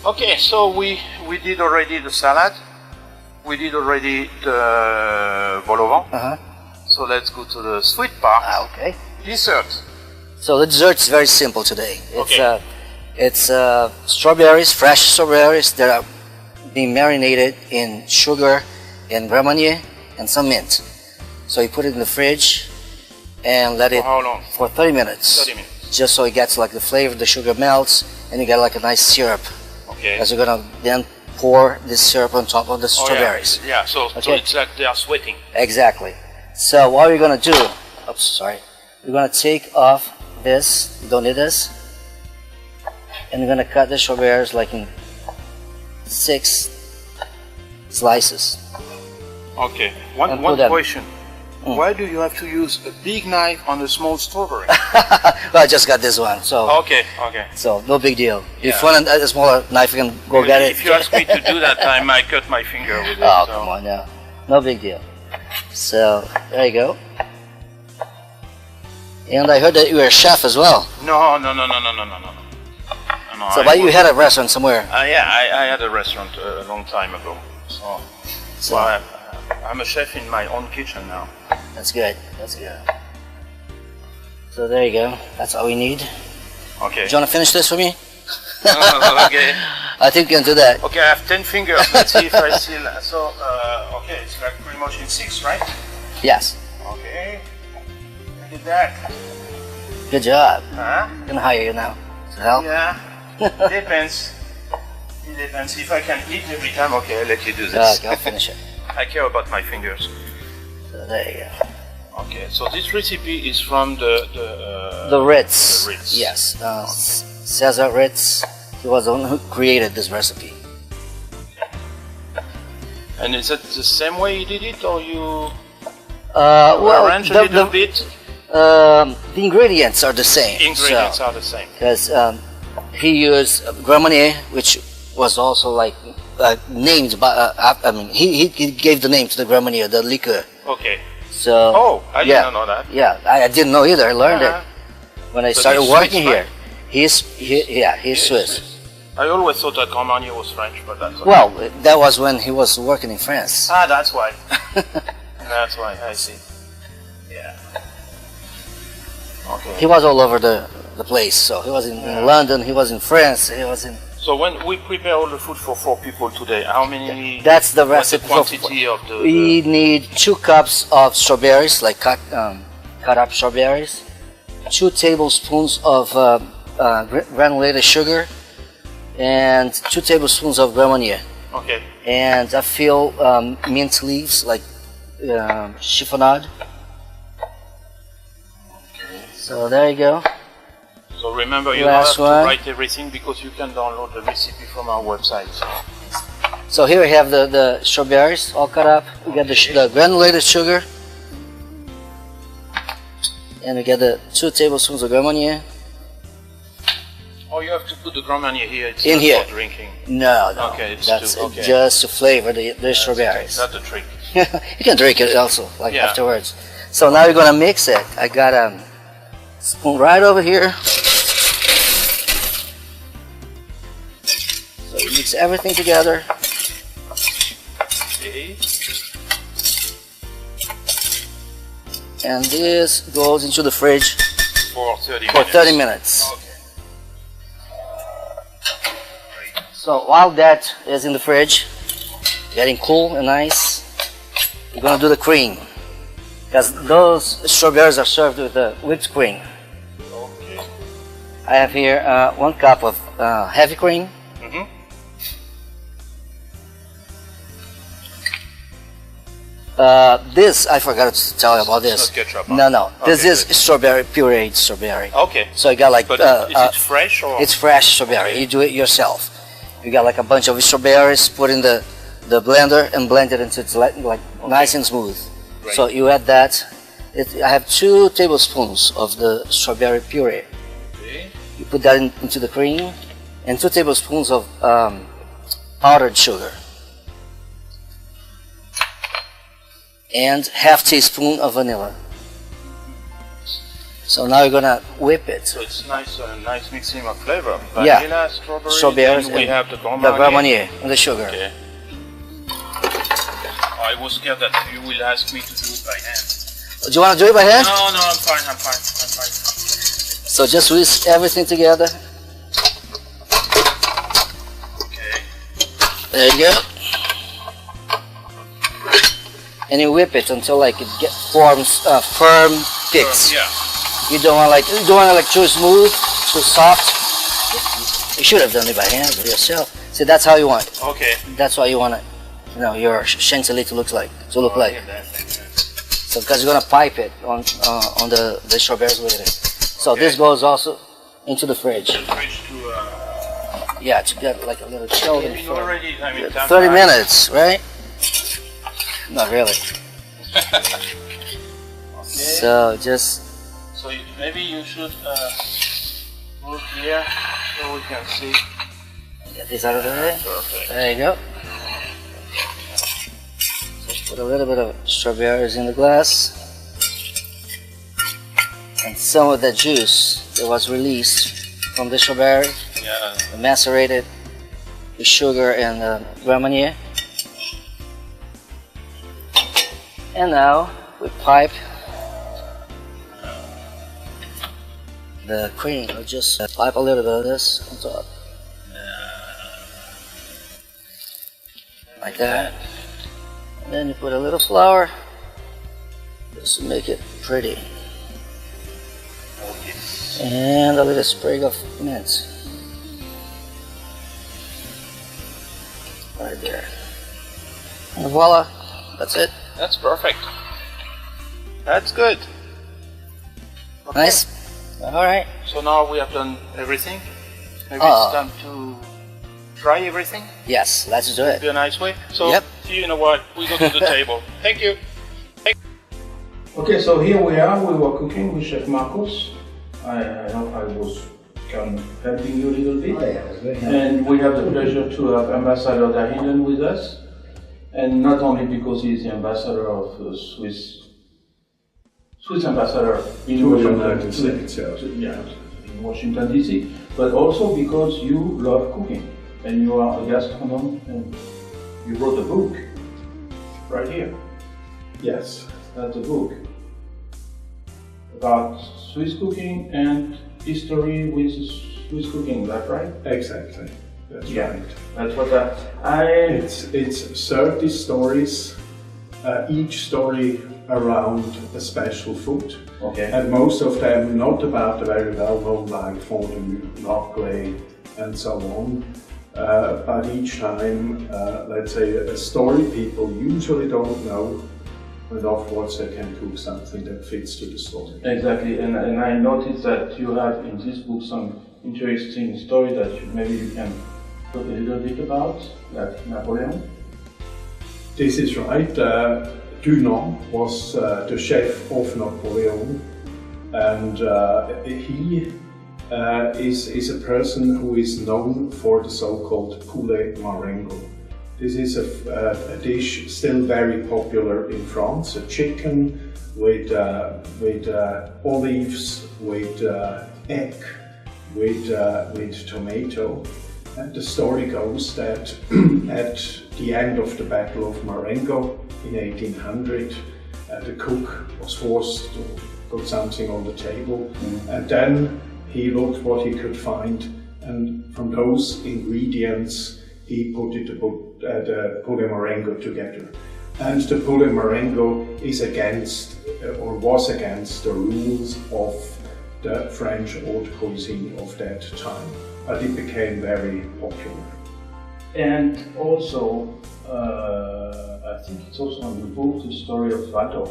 Okay, so we did already the salad. We did already the vol au vent. So let's go to the sweet part. Okay. Dessert. So the dessert is very simple today. Okay. It's strawberries, fresh strawberries that are being marinated in sugar and Grand Marnier and some mint. So you put it in the fridge and let it For how long? for 30 minutes. 30 minutes. Just so it gets like the flavor, the sugar melts, and you get like a nice syrup. Okay. Because you're gonna then pour this syrup on top of the strawberries. Yeah, so it's like they are sweating. Exactly. So what we're gonna do, oops, sorry. We're gonna take off this, you don't need this. And we're gonna cut the strawberries like in 6 slices. Okay. One question. Why do you have to use a big knife on a small strawberry? Well, I just got this one, so Okay. so no big deal. Yeah. If you want a smaller knife, you can go get it. If you ask me to do that, I might cut my finger with it. Oh, so. come on now. No big deal. So, there you go. And I heard that you were a chef as well. No. So, but you had a restaurant somewhere. Yeah, I had a restaurant a long time ago. So I'm a chef in my own kitchen now. That's good. That's good. So, there you go. That's all we need. Okay. Do you want to finish this for me? Okay. I think you can do that. Okay, I have 10 fingers. Let's see if I still. So, okay, it's like pretty much in 6, right? Yes. Okay. Look at that. Good job. Huh? I'm going to hire you now. To help? Yeah. Depends. It depends. If I can eat every time, okay, I'll let you do this. Okay, I'll finish it. I care about my fingers. So, there you go. Okay, so this recipe is from The Ritz. The Ritz. Yes. Cesar Ritz. He was the one who created this recipe. And is it the same way you did it, or you Well, arrange a little bit? The ingredients are the same. Ingredients are the same. Because he used Grand Marnier, which was also like named by. I mean, he gave the name to the Grand Marnier, the liquor. Okay. So. Oh, I didn't know that. Yeah, I didn't know either. I learned it when I started he's working Swiss, here. right? He's Swiss. I always thought that Grand Marnier was French, but that's okay. Well, that was when he was working in France. Ah, that's why. That's why, I see. Yeah. Okay. He was all over the place. So he was in London, he was in France, he was in... So when we prepare all the food for 4 people today, how many... That's the what's the recipe. quantity of the... We need 2 cups of strawberries, like cut up strawberries, 2 tablespoons of granulated sugar, and 2 tablespoons of Grand Marnier. Okay. And a few mint leaves, like chiffonade. So there you go. So remember, you don't have to write everything because you can download the recipe from our website. So here we have the strawberries all cut up. We got the granulated sugar. And we get the 2 tablespoons of Grand Marnier. Oh, you have to put the Grand Marnier here. It's in not here. For drinking. No. Okay, that's okay. just to flavor the strawberries. That's the trick. You can drink it also, like afterwards. So now we're gonna mix it. I got a spoon right over here. So you mix everything together. Okay. And this goes into the fridge For 30 for minutes. 30 minutes. Okay. So while that is in the fridge, getting cool and nice, we're gonna do the cream. Because those strawberries are served with whipped cream. Okay. I have here 1 cup of heavy cream. This, I forgot to tell you about this. It's not ketchup, huh? No. Okay, This is good. strawberry, pureed strawberry. Okay. So you got like... But is it fresh or...? It's fresh strawberry. Okay. You do it yourself. You got like a bunch of strawberries, put in the blender and blend it until it's like nice and smooth. Great. So you add that. I have 2 tablespoons of the strawberry puree. Okay. You put that into the cream and 2 tablespoons of powdered sugar. And half teaspoon of vanilla. So now you're gonna whip it. So it's nice, nice mixing of flavor. Yeah. Vanilla, strawberry, Strawberries and we and have the The Grand Marnier and the sugar. Okay. I was scared that you will ask me to do it by hand. Do you want to do it by hand? No, I'm fine. So just whisk everything together. Okay. There you go. And you whip it until like it forms firm sticks. Yeah. You don't want like too smooth, too soft. You should have done it by hand with yourself. See, that's how you want it. Okay. That's what you want it. You know, your chantilly to look like. So because you're gonna pipe it on the strawberries with it. So Okay. this goes also into the fridge. Fridge to, Yeah, to get like a little chilled and you firm. already, I mean, 30 minutes, right? Not really. Okay. So just So maybe you should move here so we can see. get this out of the way. Perfect. There you go. Just put a little bit of strawberries in the glass. And some of the juice that was released from the strawberry, Yeah. macerated with sugar and Grand Marnier. And now we pipe the cream. We'll just pipe a little bit of this on top. Like that. And then you put a little flour just to make it pretty. And a little sprig of mint. Right there. And voila, that's it. That's perfect. That's good. Okay. Nice. Alright. So now we have done everything. Maybe Oh. it's time to try everything. Yes, let's do it. Be a nice way. So Yep. see you in a while. We go to the table. Thank you. Okay, so here we are. We were cooking with Chef Marcos. I hope I was kind of helping you a little bit. Oh, yeah, it was very helpful. And we have the pleasure to have Ambassador Dahinden with us. And not only because he's the ambassador of Swiss ambassador in To the Washington, United States, yeah. in Washington DC, but also because you love cooking and you are a gastronome and you wrote a book right here. Yes, That's a book about Swiss cooking and history with Swiss cooking. Is that right? exactly. That's Yeah. right. That's what I. It's 30 stories, each story around a special food. Okay. And most of them not about the very well-known like fondue, raclette, and so on. But each time, let's say, a story people usually don't know, and afterwards they can cook something that fits to the story. Exactly, and I noticed that you have in this book some interesting story that maybe you can talk a little bit about, like Napoleon. This is right. Dunant was the chef of Napoleon, and he is a person who is known for the so-called poulet marengo. This is a dish still very popular in France, a chicken with olives, with egg, with tomato. And the story goes that at the end of the Battle of Marengo in 1800, the cook was forced to put something on the table, and then he looked what he could find, and from those ingredients he put the poulet marengo together. And the poulet marengo is against, or was against, the rules of the French haute cuisine of that time, but it became very popular. And also, I think it's also in the book, the story of Vadov.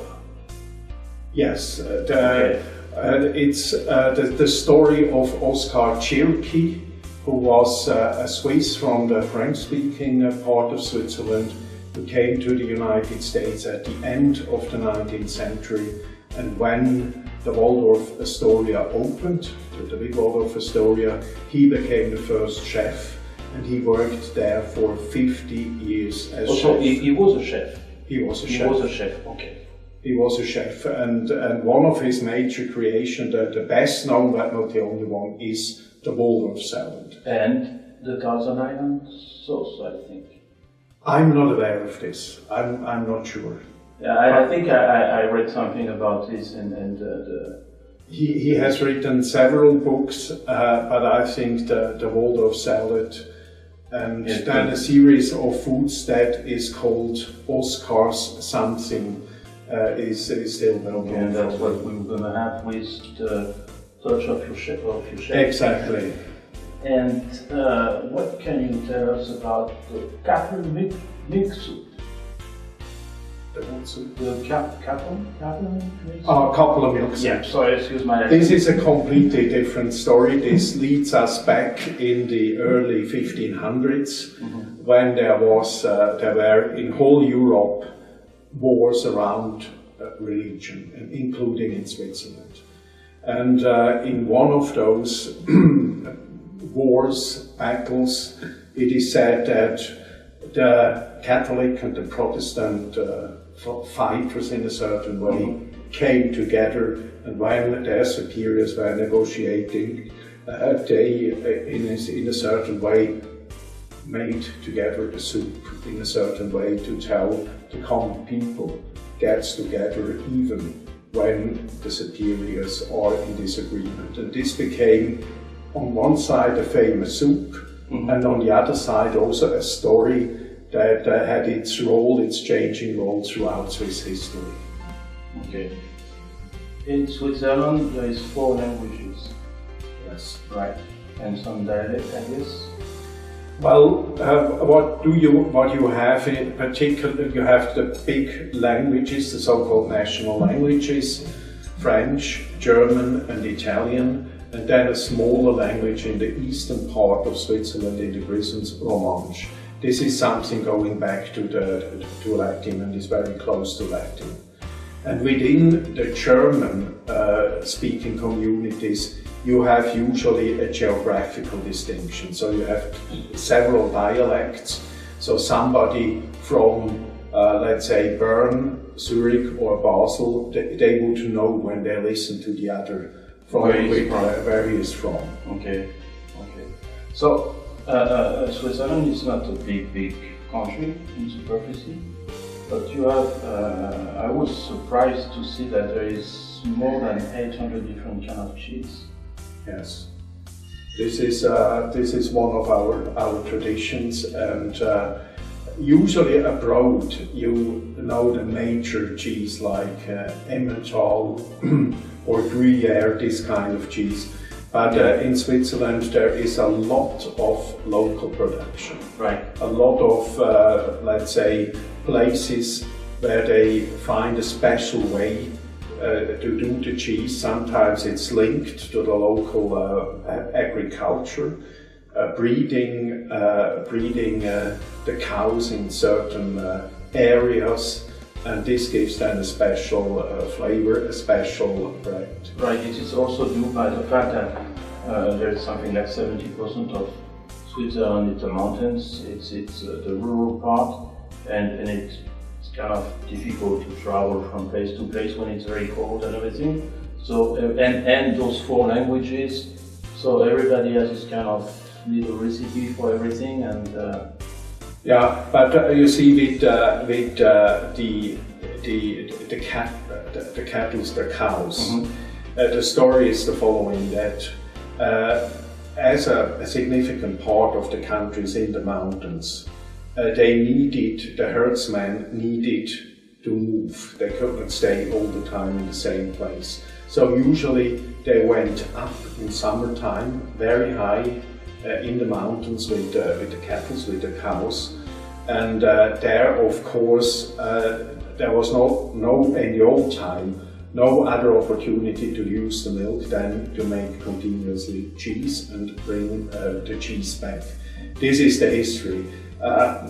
Yes, it's the story of Oskar Tschirky, who was a Swiss from the French-speaking part of Switzerland, who came to the United States at the end of the 19th century. And when the Waldorf Astoria opened, the big Waldorf Astoria, he became the first chef, and he worked there for 50 years as chef. He was a chef. He was a He chef. was a chef, okay. He was a chef, and one of his major creations, the best known but not the only one, is the Waldorf salad. And the Thousand Island sauce, I think. I'm not aware of this. I'm not sure. Yeah, I think I read something about this, and he has written several books, but I think the Waldorf salad and then a series of foods that is called Oscar's something is still well known. And that's what we're gonna have with the touch of your chef. Exactly. And what can you tell us about the cattle milk soup? The what soup? The cattle milk soup? Oh, couple of milk soup. Yeah, sorry, excuse my... This is a completely different story. This leads us back in the early 1500s, when there were in whole Europe wars around religion, including in Switzerland. And in one of those wars, battles, it is said that the Catholic and the Protestant fighters in a certain way came together, and when their superiors were negotiating, they in a certain way made together the soup in a certain way to tell the common people gets together even when the superiors are in disagreement. And this became on one side a famous soup, and on the other side also a story that had its changing role throughout Swiss history. Okay. In Switzerland there is 4 languages. Yes. Right. And some dialect, I guess. Well, what you have in particular, you have the big languages, the so-called national languages, French, German and Italian, and then a smaller language in the eastern part of Switzerland, in the Grisons Romanche. This is something going back to Latin and is very close to Latin. And within the German speaking communities, you have usually a geographical distinction. So you have several dialects. So somebody from, let's say, Bern, Zurich or Basel, they would know when they listen to the other from where he is from. Okay. So Switzerland is not a big country in superficie, but you have, I was surprised to see that there is more than 800 different kinds of cheese. Yes, this is one of our traditions, and usually abroad you know the major cheese like Emmental or Gruyere, this kind of cheese. But in Switzerland there is a lot of local production. Right. A lot of let's say places where they find a special way to do the cheese. Sometimes it's linked to the local agriculture, breeding the cows in certain areas, and this gives them a special flavor, a special bread. Right, it is also due by the fact that there is something like 70% of Switzerland in the mountains. It's the rural part, and it's kind of difficult to travel from place to place when it's very cold and everything. So and those 4 languages, so everybody has this kind of little recipe for everything. And yeah, but you see with the cows, the story is the following, that as a significant part of the countries in the mountains, the herdsmen needed to move. They couldn't stay all the time in the same place. So usually they went up in summertime, very high in the mountains with the cattle, with the cows. And there, of course, there was in the old time, no other opportunity to use the milk than to make continuously cheese and bring the cheese back. This is the history.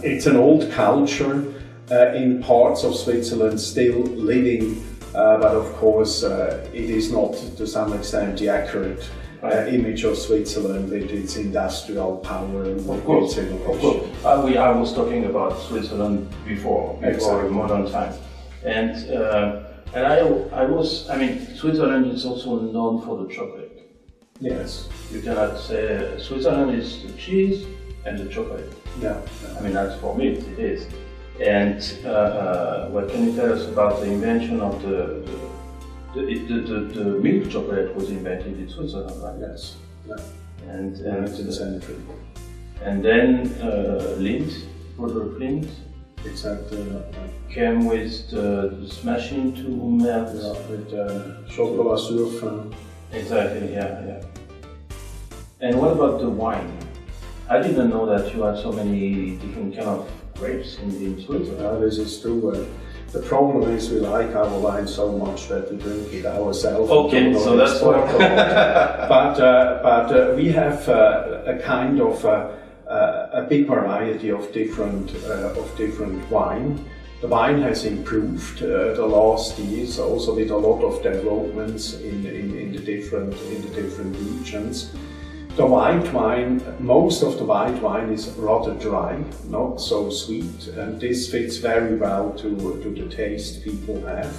It's an old culture in parts of Switzerland still living, but of course it is not to some extent the accurate image of Switzerland with its industrial power and its innovation. I was talking about Switzerland before modern times, and And I mean, Switzerland is also known for the chocolate. Yes. You cannot say Switzerland is the cheese and the chocolate. Yeah. I mean, that's for me, it is. And what can you tell us about the invention of the milk chocolate was invented in Switzerland, right? Yes. Yeah. And 19th century. And then Lindt, Rodolphe Lindt, Exactly. came with this machine to melt. Yeah, with chocolat surf. Exactly, yeah. And what about the wine? I didn't know that you had so many different kind of grapes in Switzerland. This is true. The problem is we like our wine so much that we drink it ourselves. Okay, so that's why. But we have a kind of a big variety of different wine. The wine has improved the last years, also with a lot of developments in the different regions. The white wine, most of the white wine is rather dry, not so sweet, and this fits very well to the taste people have.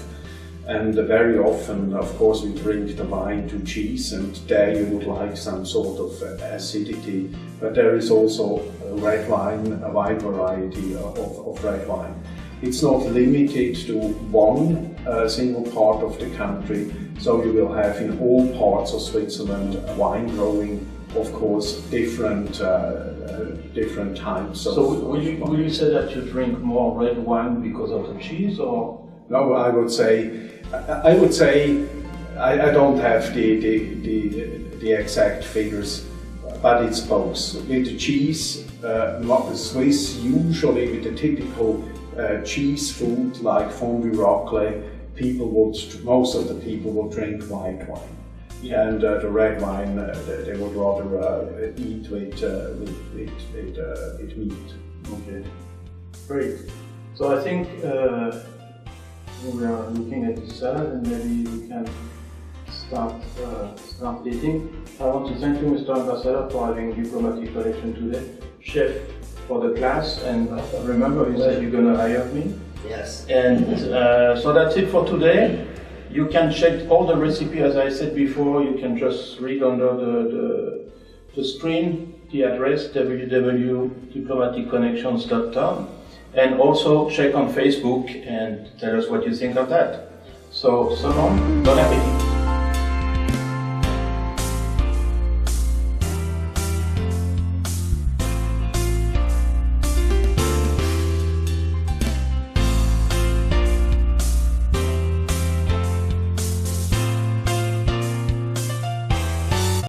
And very often, of course, we drink the wine to cheese, and there you would like some sort of acidity. But there is also red wine, a wide variety of red wine. It's not limited to one single part of the country, so you will have in all parts of Switzerland wine growing. Of course, different types. So will you say that you drink more red wine because of the cheese, or? No, I would say I don't have the exact figures, but it's both. With the cheese, Swiss usually with the typical cheese food like fondue raclette, most of the people would drink white wine. Yeah. And the red wine they would rather eat with meat. Okay, great. So I think we are looking at the salad, and maybe we can start eating. I want to thank you, Mr. Ambassador, for having diplomatic connection today, chef for the class, and remember you said you're going to hire me. Yes. And so that's it for today. You can check all the recipe, as I said before. You can just read under the screen the address www.diplomaticconnections.com, and also check on Facebook and tell us what you think of that. So long, bon appétit.